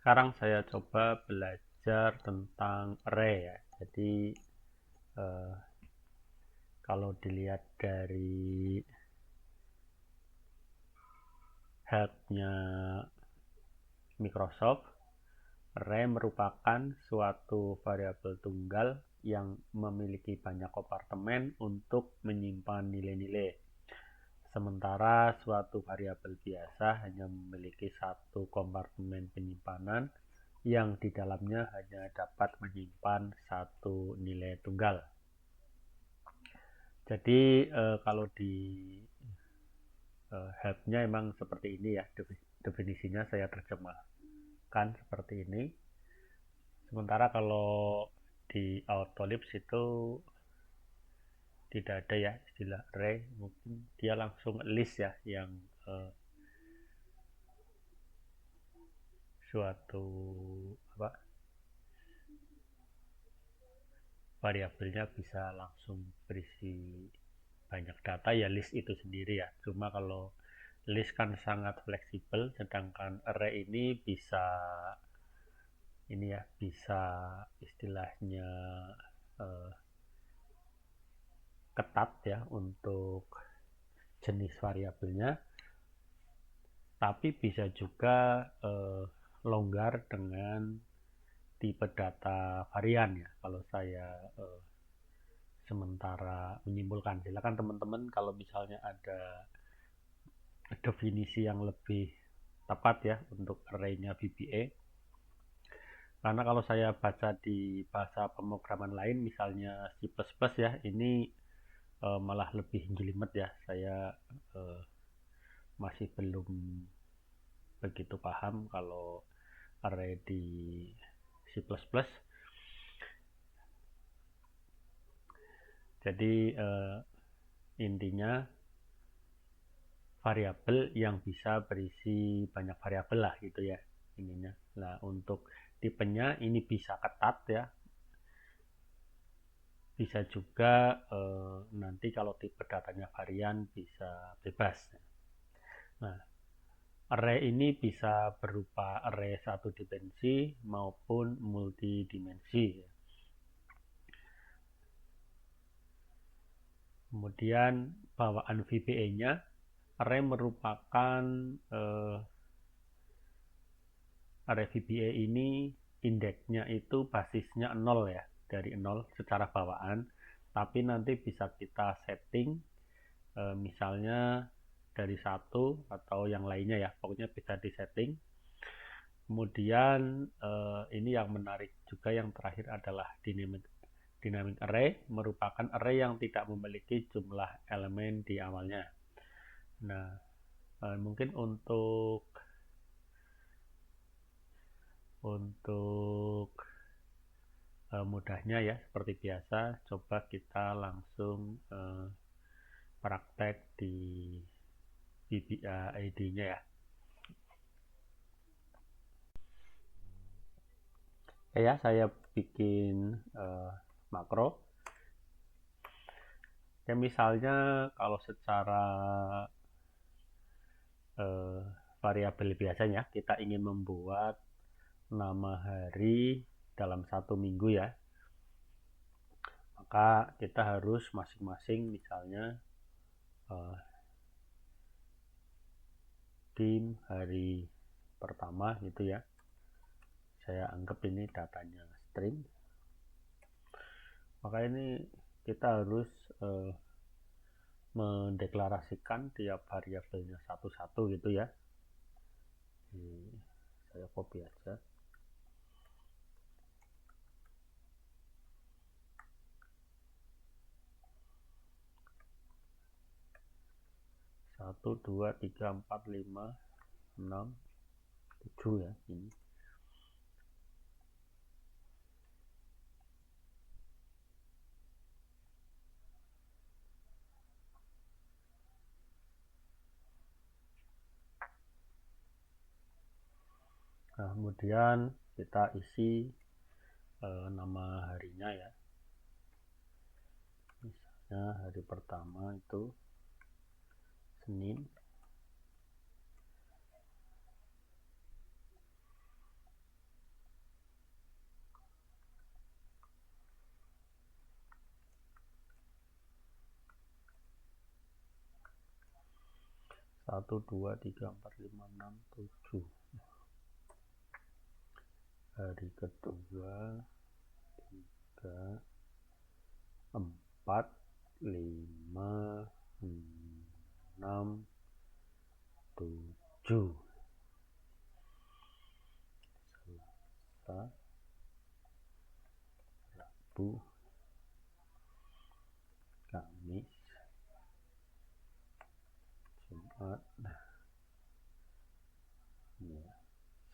Sekarang saya coba belajar tentang array ya. Jadi eh, kalau dilihat dari help-nya Microsoft, array merupakan suatu variabel tunggal yang memiliki banyak kompartemen untuk menyimpan nilai-nilai. Sementara suatu variabel biasa hanya memiliki satu kompartemen penyimpanan yang di dalamnya hanya dapat menyimpan satu nilai tunggal. Jadi kalau di help-nya emang seperti ini ya, definisinya saya terjemahkan seperti ini. Sementara kalau di Autolips itu tidak ada ya istilah array, mungkin dia langsung list ya, yang suatu apa variabelnya bisa langsung berisi banyak data ya, list itu sendiri ya. Cuma kalau list kan sangat fleksibel, sedangkan array ini bisa ini ya, bisa istilahnya eh, ketat ya untuk jenis variabelnya, tapi bisa juga longgar dengan tipe data varian ya. Kalau saya sementara menyimpulkan, silakan teman-teman kalau misalnya ada definisi yang lebih tepat ya untuk array-nya VBA. Karena kalau saya baca di bahasa pemrograman lain, misalnya C++ ya, ini malah lebih jelimet ya. Saya masih belum begitu paham kalau array di C++. Jadi intinya variabel yang bisa berisi banyak variabel lah gitu ya ininya. Nah, untuk tipenya ini bisa ketat ya, bisa juga nanti kalau tipe datanya varian bisa bebas. Nah, array ini bisa berupa array satu dimensi maupun multidimensi. Kemudian bawaan VBA-nya, array merupakan array VBA ini indeksnya itu basisnya 0 ya, dari 0 secara bawaan, tapi nanti bisa kita setting misalnya dari 1 atau yang lainnya ya, pokoknya bisa disetting. Kemudian ini yang menarik juga, yang terakhir adalah dynamic array, merupakan array yang tidak memiliki jumlah elemen di awalnya. Nah, mungkin untuk mudahnya ya, seperti biasa, coba kita langsung praktek di VBA ID-nya ya. Ya, saya bikin makro. Ya, misalnya kalau secara variabel biasanya kita ingin membuat nama hari dalam satu minggu ya, maka kita harus masing-masing misalnya tim hari pertama gitu ya, saya anggap ini datanya string, maka ini kita harus mendeklarasikan tiap variabelnya satu-satu gitu ya. Saya copy aja. Satu, dua, tiga, empat, lima, enam, tujuh ya ini. Nah, kemudian kita isi nama harinya ya. Misalnya hari pertama itu Senin. 1, 2, 3, 4, 5, 6, 7. Hari kedua 3, 4, 5, 6, 7. Selasa, Rabu, Kamis, Jumat, ya,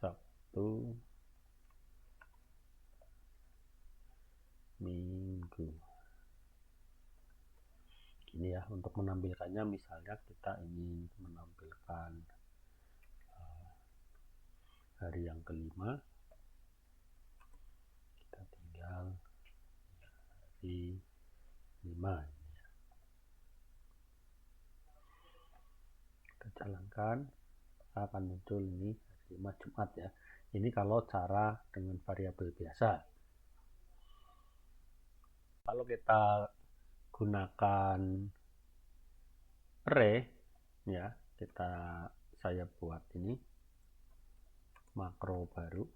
Sabtu, Minggu. Ini ya, untuk menampilkannya misalnya kita ingin menampilkan hari yang kelima, kita tinggal hari 5. Kita jalankan, akan muncul ini hari 5 Jumat ya. Ini kalau cara dengan variabel biasa. Kalau kita gunakan array ya, saya buat ini makro baru.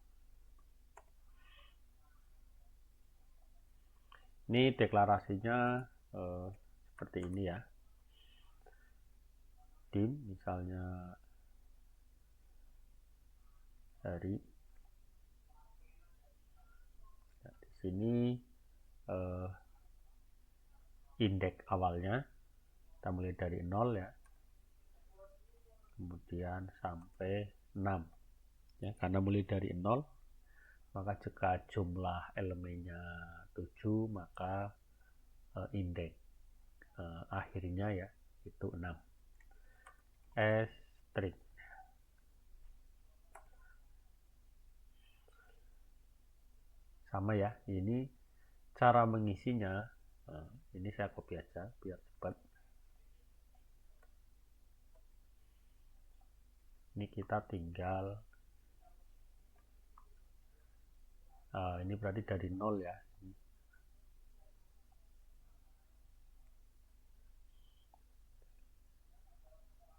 Ini deklarasinya seperti ini ya. Dim misalnya hari. Nah, di sini indeks awalnya kita mulai dari 0 ya, kemudian sampai 6 ya, karena mulai dari 0 maka jika jumlah elemennya 7 maka indeks akhirnya ya itu 6. String sama ya, ini cara mengisinya. Ini saya copy aja biar cepat. Ini kita tinggal ini berarti dari 0 ya.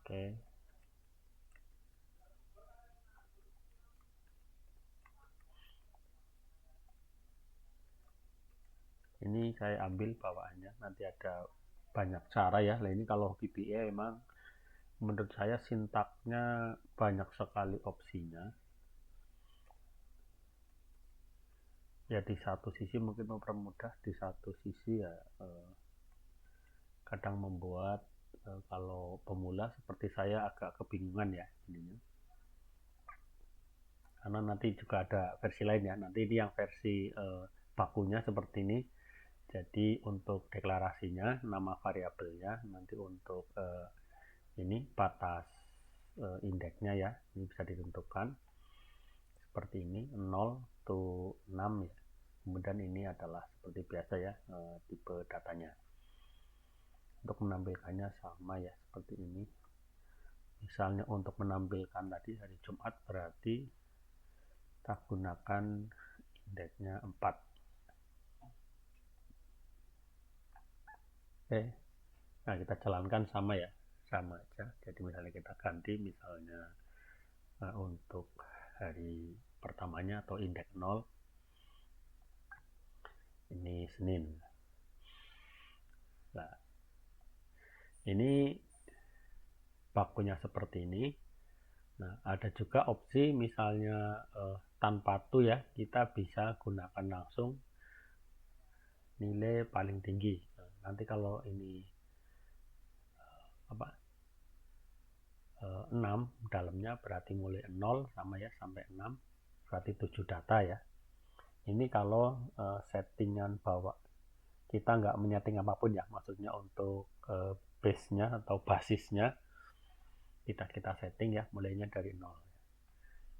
Oke. Ini saya ambil bawaannya, nanti ada banyak cara ya. Nah ini kalau VBA emang menurut saya sintaknya banyak sekali opsinya. Ya di satu sisi mungkin mempermudah, di satu sisi ya kadang membuat kalau pemula seperti saya agak kebingungan ya ininya. Karena nanti juga ada versi lain ya. Nanti ini yang versi bakunya seperti ini. Jadi untuk deklarasinya, nama variabelnya, nanti untuk ini batas indeksnya ya, ini bisa ditentukan seperti ini 0 to 6 ya. Kemudian ini adalah seperti biasa ya tipe datanya. Untuk menampilkannya sama ya seperti ini. Misalnya untuk menampilkan tadi hari Jumat berarti kita gunakan indeksnya 4. Nah kita jalankan sama ya, sama aja. Jadi misalnya kita ganti misalnya untuk hari pertamanya atau indeks 0 ini Senin. Nah ini bakunya seperti ini. Nah ada juga opsi misalnya tanpa to ya, kita bisa gunakan langsung nilai paling tinggi. Nah, nanti kalau ini 6 dalamnya berarti mulai 0 sama ya sampai 6 berarti 7 data ya. Ini kalau settingan bawah kita nggak menyeting apapun ya, maksudnya untuk base-nya atau basisnya kita setting ya, mulainya dari 0.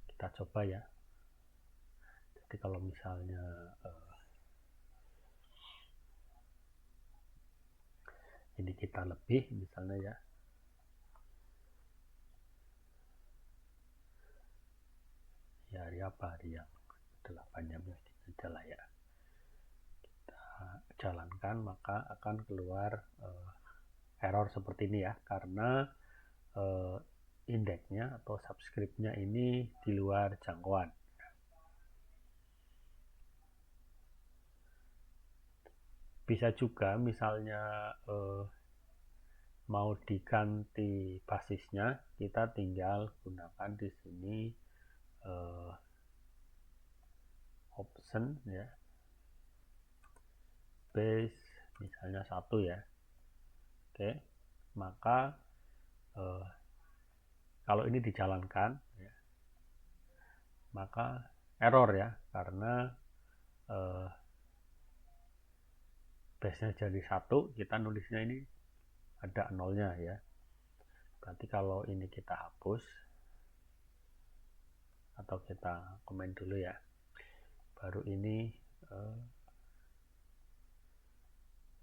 Kita coba ya. Jadi kalau misalnya ini kita lebih misalnya ya, hari apa, hari yang 8 jam aja lah ya, kita jalankan maka akan keluar error seperti ini ya, karena indeksnya atau subscribe-nya ini di luar jangkauan. Bisa juga misalnya mau diganti basisnya, kita tinggal gunakan di sini option ya, base misalnya 1 ya. Oke, maka kalau ini dijalankan ya, maka error ya, karena base-nya jadi 1, kita nulisnya ini ada nolnya ya. Berarti kalau ini kita hapus atau kita komen dulu ya, baru ini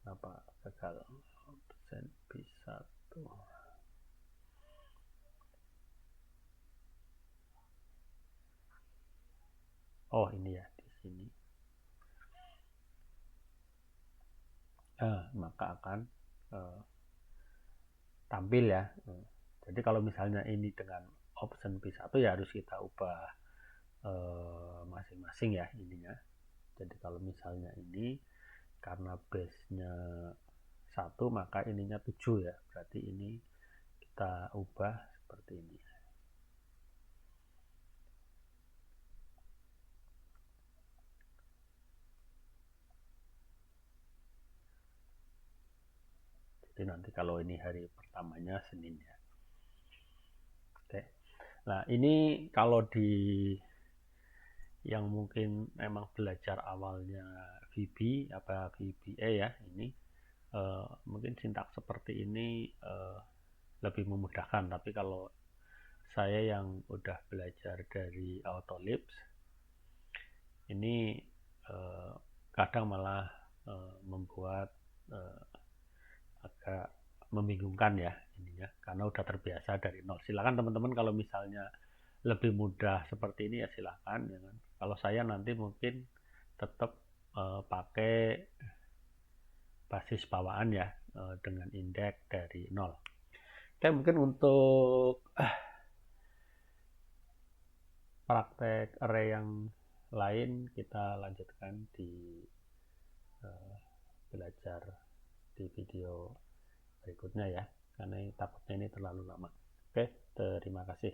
apa gagal persen bisa tuh. Oh ini ya di sini. Maka akan tampil ya. Jadi kalau misalnya ini dengan option P1 ya harus kita ubah masing-masing ya ininya. Jadi kalau misalnya ini karena base-nya 1 maka ininya 7 ya, berarti ini kita ubah seperti ini. Jadi nanti kalau ini hari pertamanya Senin ya. Oke. Nah ini kalau di yang mungkin memang belajar awalnya VB apa VBA ya, ini mungkin sintaks seperti ini lebih memudahkan. Tapi kalau saya yang udah belajar dari Autolips ini kadang malah membuat agak membingungkan ya ininya, karena udah terbiasa dari nol. Silakan teman-teman kalau misalnya lebih mudah seperti ini ya silakan ya kan. Kalau saya nanti mungkin tetap pakai basis bawaan ya, dengan indeks dari nol. Oke, mungkin untuk praktek array yang lain kita lanjutkan di belajar di video berikutnya ya, karena takutnya ini terlalu lama. Oke, terima kasih.